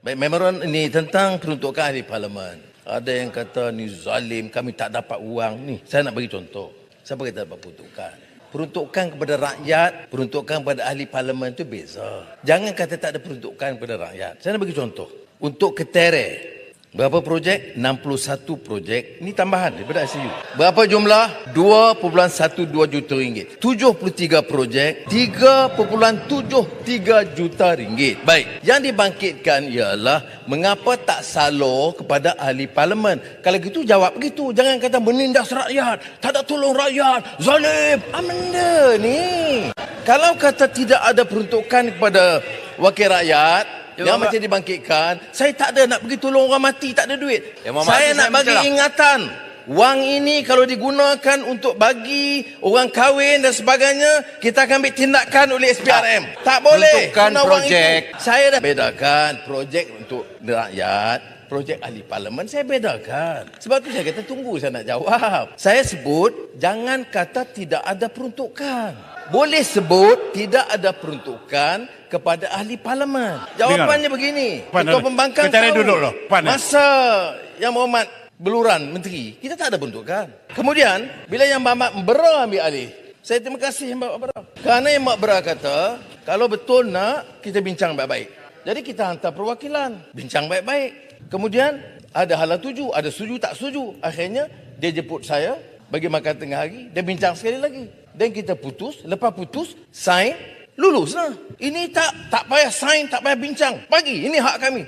Baik, memorandum ini tentang peruntukan ahli parlimen. Ada yang kata ni zalim, kami tak dapat wang. Ni, saya nak bagi contoh. Siapa kata dapat peruntukan? Peruntukan kepada rakyat, peruntukan kepada ahli parlimen itu beza. Jangan kata tak ada peruntukan kepada rakyat. Saya nak bagi contoh. Untuk Ketere, berapa projek? 61 projek. Ini tambahan daripada ICU. Berapa jumlah? 2.12 juta ringgit. 73 projek, 3.73 juta ringgit. Baik, yang dibangkitkan ialah mengapa tak salur kepada ahli parlimen. Kalau gitu jawab begitu. Jangan kata menindas rakyat, tak ada tolong rakyat, zalim. Benda ni. Kalau kata tidak ada peruntukan kepada wakil rakyat, yang macam dibangkitkan, saya tak ada nak pergi tolong orang mati, tak ada duit. Saya nak bagi ingatan. Wang ini kalau digunakan untuk bagi orang kahwin dan sebagainya, kita akan ambil tindakan oleh SPRM. Tak boleh. Peruntukan projek. Saya dah bedakan projek untuk rakyat, projek ahli parlimen saya bedakan. Sebab tu saya kata tunggu saya nak jawab. Saya sebut jangan kata tidak ada peruntukan. Boleh sebut tidak ada peruntukan kepada ahli parlimen. Jawapannya begini. Ketua Pembangkang tahu masa Yang Berhormat Beluran Menteri, kita tak ada peruntukan. Kemudian bila Yang Berhormat Bera ambil alih, saya terima kasih Yang Berhormat Bera. Kerana Yang Berhormat Bera kata kalau betul nak kita bincang baik-baik. Jadi kita hantar perwakilan, bincang baik-baik. Kemudian ada hala tuju, ada setuju tak setuju. Akhirnya dia jemput saya bagi makan tengah hari, dia bincang sekali lagi. Dan kita putus, lepas putus, sign, lulus lah. Ini tak payah sign, tak payah bincang. Bagi, ini hak kami.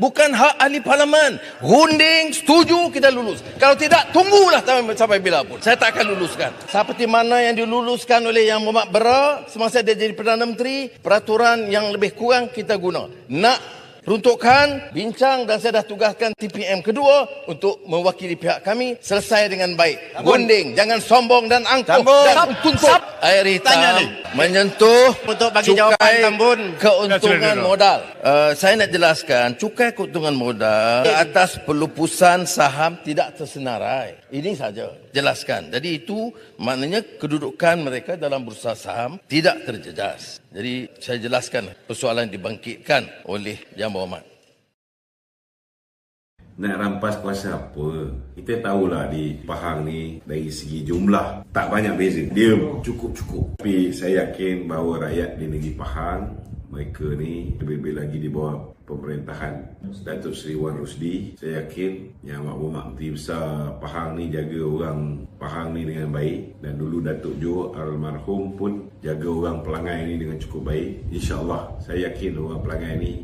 Bukan hak ahli parlimen. Runding, setuju, kita lulus. Kalau tidak, tunggulah sampai bila pun. Saya tak akan luluskan. Seperti mana yang diluluskan oleh Yang Berhormat Bera semasa dia jadi Perdana Menteri, peraturan yang lebih kurang kita guna. Nak peruntukan, bincang dan saya dah tugaskan TPM kedua untuk mewakili pihak kami selesai dengan baik. Runding, jangan sombong dan angkuh dan tuntut. Air hitam menyentuh untuk bagi jawapan Tambun keuntungan modal. Saya nak jelaskan, cukai keuntungan modal atas pelupusan saham tidak tersenarai. Ini saja, jelaskan. Jadi itu maknanya kedudukan mereka dalam bursa saham tidak terjejas. Jadi saya jelaskan persoalan dibangkitkan oleh Yang Berhormat. Nak rampas kuasa apa? Kita tahulah di Pahang ni dari segi jumlah tak banyak beza. Dia cukup-cukup. Tapi saya yakin bahawa rakyat di negeri Pahang, mereka ni lebih-lebih lagi di bawah pemerintahan Datuk Seri Wan Rusdi. Saya yakin Yang Berhormat Menteri Besar Pahang ni jaga orang Pahang ni dengan baik. Dan dulu Datuk Jo almarhum pun jaga orang Pelangai ni dengan cukup baik. InsyaAllah saya yakin orang Pelangai ni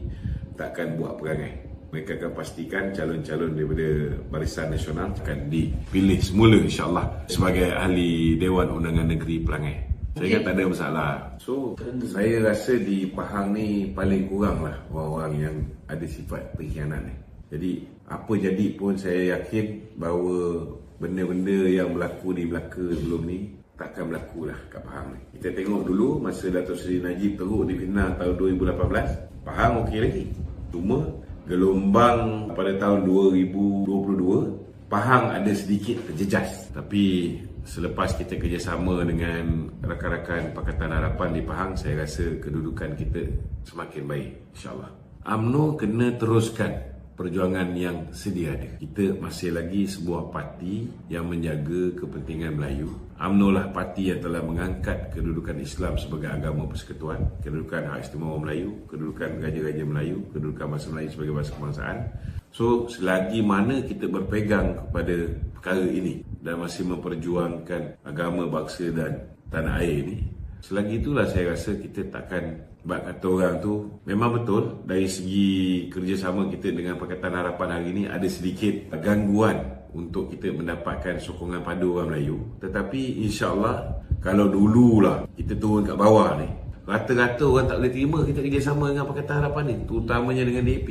takkan buat perangai. Mereka akan pastikan calon-calon daripada Barisan Nasional akan dipilih semula insyaAllah sebagai ahli Dewan Undangan Negeri Pelangai. Saya kan tak ada masalah. So, saya rasa di Pahang ni paling kurang lah orang-orang yang ada sifat pengkhianat ni. Jadi, apa jadi pun saya yakin bahawa benda-benda yang berlaku di Melaka sebelum ni takkan berlaku lah kat Pahang ni. Kita tengok dulu masa Datuk Seri Najib teruk difitnah tahun 2018, Pahang okey lagi. Cuma gelombang pada tahun 2022, Pahang ada sedikit terjejas. Tapi selepas kita kerjasama dengan rakan-rakan Pakatan Harapan di Pahang, saya rasa kedudukan kita semakin baik insyaAllah. UMNO kena teruskan perjuangan yang sedia ada. Kita masih lagi sebuah parti yang menjaga kepentingan Melayu. UMNO lah parti yang telah mengangkat kedudukan Islam sebagai agama persekutuan, kedudukan hak istimewa Melayu, kedudukan Raja-Raja Melayu, kedudukan bahasa Melayu sebagai bahasa kebangsaan. So, selagi mana kita berpegang kepada perkara ini dan masih memperjuangkan agama, bangsa dan tanah air ini, selagi itulah saya rasa kita takkan bak kata orang tu. Memang betul dari segi kerjasama kita dengan Pakatan Harapan hari ini ada sedikit gangguan untuk kita mendapatkan sokongan padu orang Melayu. Tetapi insyaAllah kalau dululah kita turun kat bawah ni, rata-rata orang tak boleh terima kita kerjasama dengan Pakatan Harapan ni, terutamanya dengan DAP.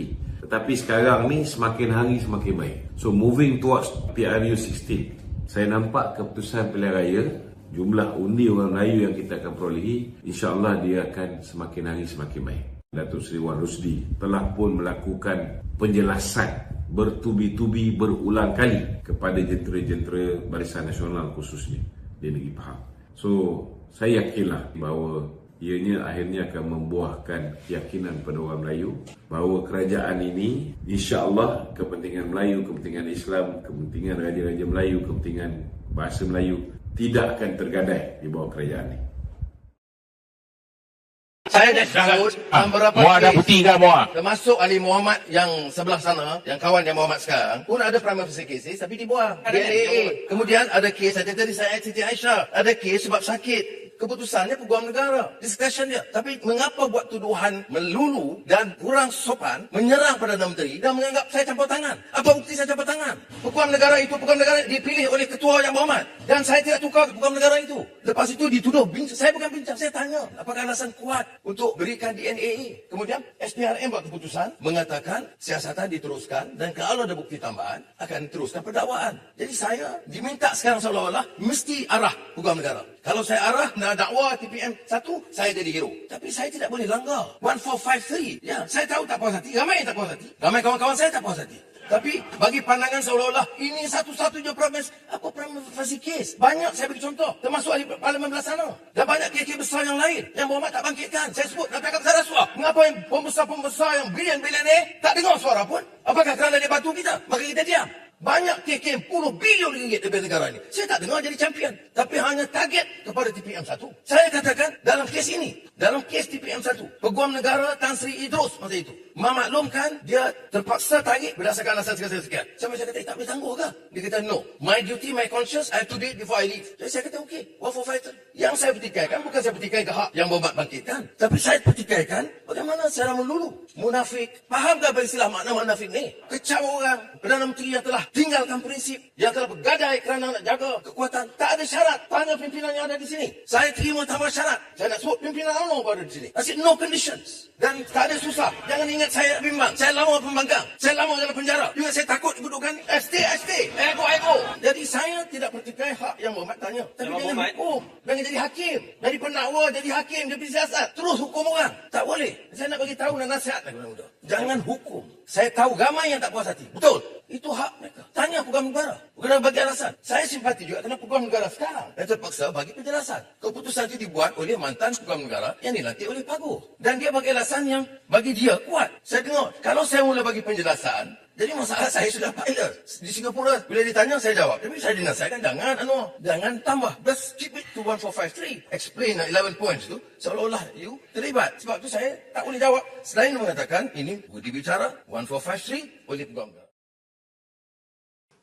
Tetapi sekarang ni semakin hari semakin baik. So moving towards PRU 16, saya nampak keputusan pilihan raya, jumlah undi orang Melayu yang kita akan perolehi, insyaAllah dia akan semakin hari semakin baik. Datuk Seri Wan Rusdi telah pun melakukan penjelasan bertubi-tubi berulang kali kepada jentera-jentera Barisan Nasional khususnya di negeri Pahang. So, saya yakinlah bahawa ianya akhirnya akan membuahkan keyakinan pada orang Melayu bahawa kerajaan ini insya-Allah kepentingan Melayu, kepentingan Islam, kepentingan raja-raja Melayu, kepentingan bahasa Melayu tidak akan tergadai di bawah kerajaan ini. Saya dah sebut beberapa Muar dah kes, putih dah muar. termasuk Ali Muhammad yang sebelah sana, yang kawan yang Muhammad sekarang, pun ada prima facie cases tapi dibuang. DNAA. Kemudian ada kes saja tadi saya Siti Aisyah, ada kes sebab sakit. Keputusannya Peguam Negara, discretion dia. Tapi mengapa buat tuduhan melulu dan kurang sopan, menyerang Perdana Menteri dan menganggap saya campur tangan? Apa bukti saya campur tangan? Peguam Negara itu, Peguam Negara dipilih oleh Ketua Yang Berhormat. Dan saya tidak tukar Peguam Negara itu. Lepas itu dituduh, saya bukan bincang, saya tanya. Apakah alasan kuat untuk berikan DNAA? Kemudian SPRM buat keputusan, mengatakan siasatan diteruskan dan kalau ada bukti tambahan, akan teruskan perdakwaan. Jadi saya diminta sekarang seolah-olah mesti arah Peguam Negara. Kalau saya arah dakwa TPM 1, saya jadi hero. Tapi saya tidak boleh langgar 1453. Ya, saya tahu tak puas hati. Ramai yang tak puas hati. Ramai kawan-kawan saya tak puas hati. Tapi bagi pandangan seolah-olah ini satu-satunya promes. Apa promes case? Banyak saya bagi contoh. Termasuk ahli parlimen belah sana. Dan banyak kes besar yang lain. Yang Berhormat tak bangkitkan. Saya sebut nak cakap besar rasuah. Mengapa yang pembesar-pembesar yang bilion-bilion tak dengar suara pun? Apakah kerana dia bantu kita? Maka kita diam. Banyak kes puluh bilion ringgit daripada negara ini. Saya tak dengar jadi champion. Tapi hanya target kepada TPM 1. Saya katakan dalam kes ini. Dalam kes TPM 1. Peguam Negara Tan Sri Idrus masa itu memaklumkan dia terpaksa tarik berdasarkan alasan sekian-sekian. Saya kata, tak boleh tangguh ke? Dia kata, no. My duty, my conscience, I have to do it before I leave. Jadi saya kata, okey. 1453. Yang saya petikaikan, bukan saya petikaikan hak yang Berhormat bangkitkan. Tapi saya petikaikan bagaimana secara melulu. Munafik. Faham tak apa istilah makna munafik ni? Kecau orang. Perdana Menteri yang telah tinggalkan prinsip. Yang telah bergadai kerana nak jaga kekuatan. Tak ada syarat. Tanya pimpinan yang ada di sini. Saya terima tanpa syarat. Saya nak sebut pimpinan UMNO pada di sini. I said, no conditions. Dan tak ada susah. Jangan ingat saya bimbang. Saya lama pembangkang. Saya lama dalam penjara. Juga saya takut kedudukan ST. Ego. Jadi saya tidak pertikai hak yang Berhormat tanya. Tapi jangan hukum. Jangan jadi hakim. Dari pendakwa jadi hakim. Dia pergi siasat. Terus hukum orang. Tak boleh. Saya nak bagi tahu dan nasihat. Jangan hukum. Saya tahu ramai yang tak puas hati. Betul. Itu hak mereka. Tanya Peguam Negara. Bukan bagi alasan. Saya simpati juga kerana Peguam Negara sekarang. Dan terpaksa bagi penjelasan. Keputusan itu dibuat oleh mantan Peguam Negara yang dilantik oleh Paguh. Dan dia bagi alasan yang bagi dia kuat. Saya dengar. Kalau saya mula bagi penjelasan, jadi masalah saya sudah pilot. Di Singapura, bila ditanya, saya jawab. Tapi saya dinasihatkan, jangan tambah. Just keep it to 1453. Explain 11 points tu. Seolah-olah you terlibat. Sebab tu saya tak boleh jawab. Selain mengatakan, ini dibicara 1453 oleh Peguam Negara.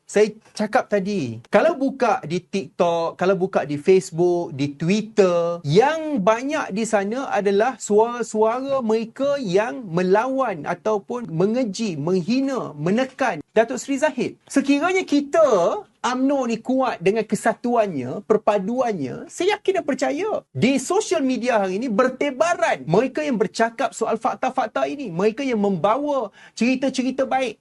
Saya cakap tadi, kalau buka di TikTok, kalau buka di Facebook, di Twitter, yang banyak di sana adalah suara-suara mereka yang melawan ataupun mengeji, menghina, menekan Datuk Seri Zahid. Sekiranya kita UMNO ni kuat dengan kesatuannya, perpaduannya, saya yakin dan percaya di sosial media hari ini bertebaran mereka yang bercakap soal fakta-fakta ini, mereka yang membawa cerita-cerita baik.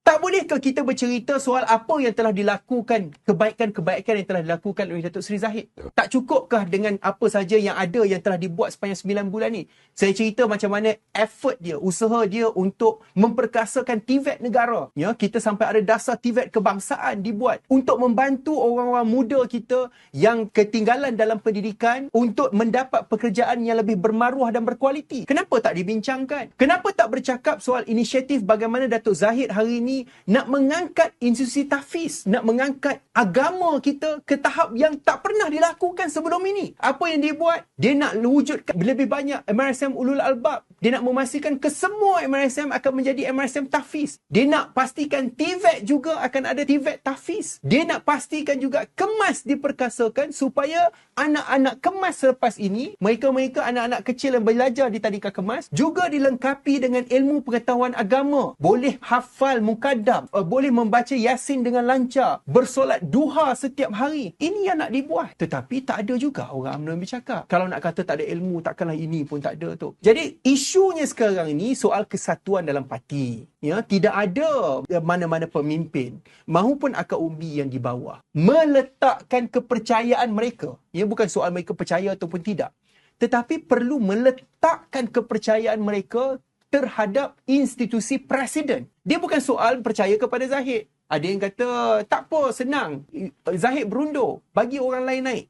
Tak bolehkah kita bercerita soal apa yang telah dilakukan, kebaikan-kebaikan yang telah dilakukan oleh Datuk Seri Zahid? Tak cukupkah dengan apa saja yang ada yang telah dibuat sepanjang 9 bulan ni? Saya cerita macam mana effort dia, usaha dia untuk memperkasakan TVET negara. Ya, kita sampai ada dasar TVET kebangsaan dibuat untuk membantu orang-orang muda kita yang ketinggalan dalam pendidikan untuk mendapat pekerjaan yang lebih bermaruah dan berkualiti. Kenapa tak dibincangkan? Kenapa tak bercakap soal inisiatif bagaimana Datuk Zahid hari ini nak mengangkat institusi tahfiz, nak mengangkat agama kita ke tahap yang tak pernah dilakukan sebelum ini. Apa yang dia buat? Dia nak wujudkan lebih banyak MRSM Ulul Albab. Dia nak memastikan kesemua MRSM akan menjadi MRSM tahfiz. Dia nak pastikan TVET juga akan ada TVET tahfiz. Dia nak pastikan juga kemas diperkasakan supaya anak-anak kemas selepas ini, mereka-mereka anak-anak kecil yang belajar di tadika kemas, juga dilengkapi dengan ilmu pengetahuan agama. Boleh hafal mukadam, boleh membaca Yasin dengan lancar, bersolat duha setiap hari. Ini yang nak dibuat. Tetapi tak ada juga orang UMNO yang bercakap. Kalau nak kata tak ada ilmu, takkanlah ini pun tak ada tu. Jadi isunya sekarang ini soal kesatuan dalam parti. Ya, tidak ada mana-mana pemimpin mahupun akar umbi yang di bawah meletakkan kepercayaan mereka. Ya, bukan soal mereka percaya ataupun tidak. Tetapi perlu meletakkan kepercayaan mereka terhadap institusi presiden. Dia bukan soal percaya kepada Zahid. Ada yang kata, tak apa, senang. Zahid berundur. Bagi orang lain naik.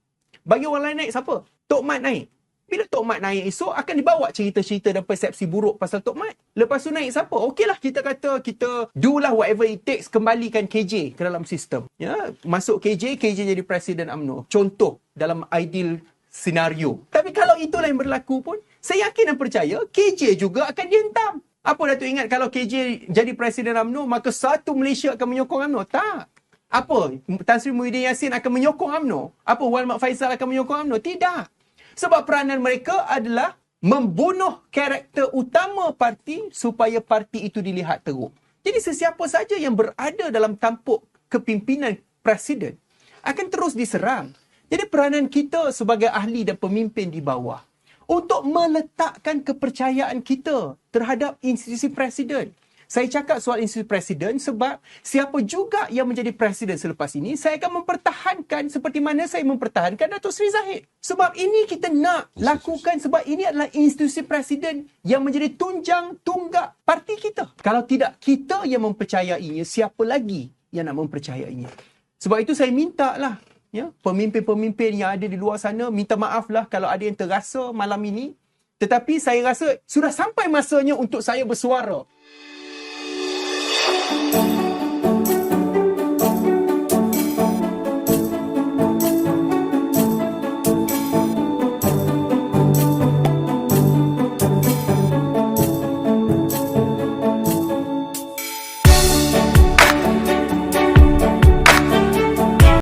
Bagi orang lain naik siapa? Tok Mat naik. Bila Tok Mat naik esok, akan dibawa cerita-cerita dan persepsi buruk pasal Tok Mat. Lepas tu naik siapa? Okeylah, kita kata, kita do lah whatever it takes, kembalikan KJ ke dalam sistem. Ya, masuk KJ jadi Presiden UMNO. Contoh dalam ideal senario. Tapi kalau itulah yang berlaku pun, saya yakin dan percaya KJ juga akan dihentam. Apa Datuk ingat kalau KJ jadi Presiden UMNO, maka satu Malaysia akan menyokong UMNO? Tak. Apa? Tan Sri Muhyiddin Yassin akan menyokong UMNO? Apa? Wan Mat Faisal akan menyokong UMNO? Tidak. Sebab peranan mereka adalah membunuh karakter utama parti supaya parti itu dilihat teruk. Jadi sesiapa saja yang berada dalam tampuk kepimpinan presiden akan terus diserang. Jadi peranan kita sebagai ahli dan pemimpin di bawah untuk meletakkan kepercayaan kita terhadap institusi presiden. Saya cakap soal institusi presiden sebab siapa juga yang menjadi presiden selepas ini, saya akan mempertahankan seperti mana saya mempertahankan Datuk Seri Zahid. Sebab ini kita nak lakukan sebab ini adalah institusi presiden yang menjadi tunjang tunggak parti kita. Kalau tidak kita yang mempercayainya, siapa lagi yang nak mempercayainya? Sebab itu saya minta lah, ya, pemimpin-pemimpin yang ada di luar sana, minta maaf lah kalau ada yang terasa malam ini. Tetapi saya rasa sudah sampai masanya untuk saya bersuara